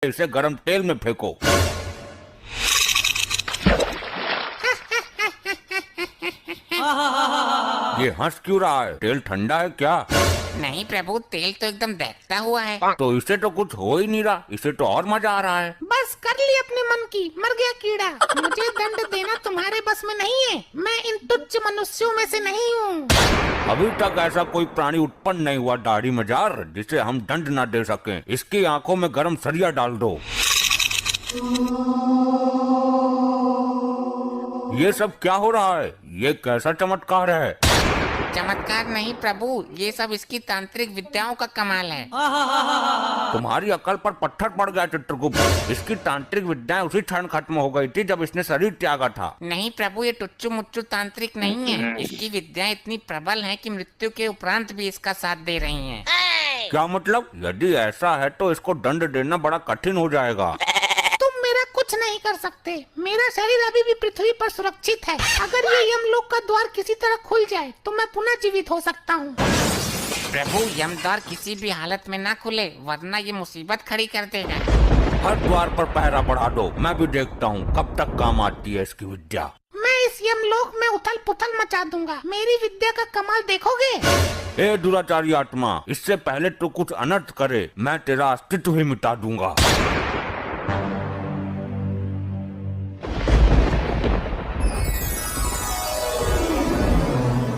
इसे गरम तेल में फेंको। ये हंस क्यों रहा है? तेल ठंडा है क्या? नहीं प्रभु, तेल तो एकदम दहकता हुआ है। तो इसे तो कुछ हो ही नहीं रहा, इसे तो और मजा आ रहा है। बस कर ली अपने मन की, मर गया कीड़ा। मुझे दंड देना तुम्हारे बस में नहीं है, मैं इन तुच्छ मनुष्यों में से नहीं हूँ। अभी तक ऐसा कोई प्राणी उत्पन्न नहीं हुआ दाढ़ी मजार जिसे हम दंड न दे सकें। इसकी आंखों में गरम सरिया डाल दो। ये सब क्या हो रहा है? ये कैसा चमत्कार है? चमत्कार नहीं प्रभु, ये सब इसकी तांत्रिक विद्याओं का कमाल है। तुम्हारी अकल पर पत्थर पड़ गया चित्रगुप्त। इसकी तांत्रिक विद्याएं उसी क्षण खत्म हो गई थी जब इसने शरीर त्यागा था। नहीं प्रभु, ये टुच्चू मुच्चू तांत्रिक नहीं है। इसकी विद्याएं इतनी प्रबल हैं कि मृत्यु के उपरांत भी इसका साथ दे रही हैं। क्या मतलब? यदि ऐसा है तो इसको दंड देना बड़ा कठिन हो जाएगा। तुम मेरा कुछ नहीं कर सकते, मेरा शरीर अभी भी पृथ्वी पर सुरक्षित है। अगर ये यमलोक का द्वार किसी तरह खुल जाए तो मैं पुनः जीवित हो सकता हूँ। प्रभु, यमद्वार किसी भी हालत में ना खुले, वरना ये मुसीबत खड़ी कर देगा। हर द्वार पर पहरा बढ़ा दो, मैं भी देखता हूँ कब तक काम आती है इसकी विद्या। मैं इस यमलोक में उथल पुथल मचा दूंगा। मेरी विद्या का कमाल देखोगे। ए दुराचारी आत्मा, इससे पहले तो कुछ अनर्थ करे, मैं तेरा अस्तित्व ही मिटा दूंगा।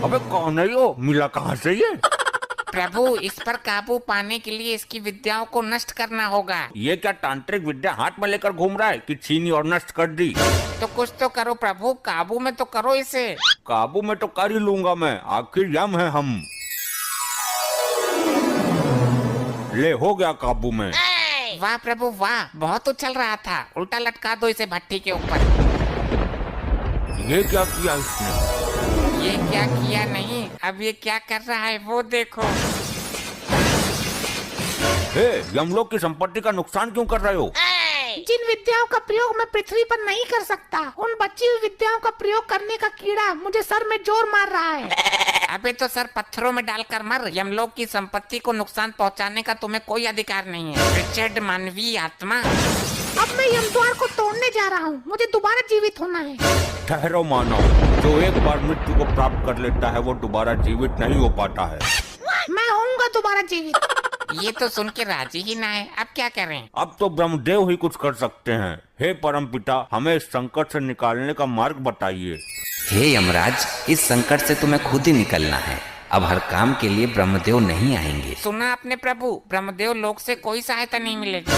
अबे कौन है यो? मिला कहाँ से ये? प्रभु, इस पर काबू पाने के लिए इसकी विद्याओं को नष्ट करना होगा। ये क्या तांत्रिक विद्या हाथ में लेकर घूम रहा है कि छीनी और नष्ट कर दी? तो कुछ तो करो प्रभु, काबू में तो करो इसे। काबू में तो कर ही लूंगा मैं, आखिर यम है हम। ले हो गया काबू में। वाह प्रभु वाह, बहुत उछल रहा था। उल्टा लटका दो इसे भट्टी के ऊपर। ये क्या किया इसने? ये क्या किया नहीं, अब ये क्या कर रहा है वो देखो। हे, यमलोक की संपत्ति का नुकसान क्यों कर रहे हो? जिन विद्याओं का प्रयोग मैं पृथ्वी पर नहीं कर सकता, उन बची हुई विद्याओं का प्रयोग करने का कीड़ा मुझे सर में जोर मार रहा है। अबे तो सर पत्थरों में डालकर मर। यमलोक की संपत्ति को नुकसान पहुंचाने का तुम्हें कोई अधिकार नहीं है, रिचर्ड मानवीय आत्मा। अब मैं यमद्वार को तोड़ने जा रहा हूँ, मुझे दोबारा जीवित होना है। ठहरो मानव, जो एक बार मृत्यु को प्राप्त कर लेता है वो दोबारा जीवित नहीं हो पाता है। मैं होऊंगा दोबारा जीवित। ये तो सुन के राजी ही ना है, अब क्या करें? अब तो ब्रह्मदेव ही कुछ कर सकते हैं। हे परमपिता, हमें इस संकट से निकालने का मार्ग बताइए। हे यमराज, इस संकट से तुम्हें खुद ही निकलना है। अब हर काम के लिए ब्रह्मदेव नहीं आएंगे। सुना आपने प्रभु, ब्रह्मदेव लोक से कोई सहायता नहीं मिलेगी।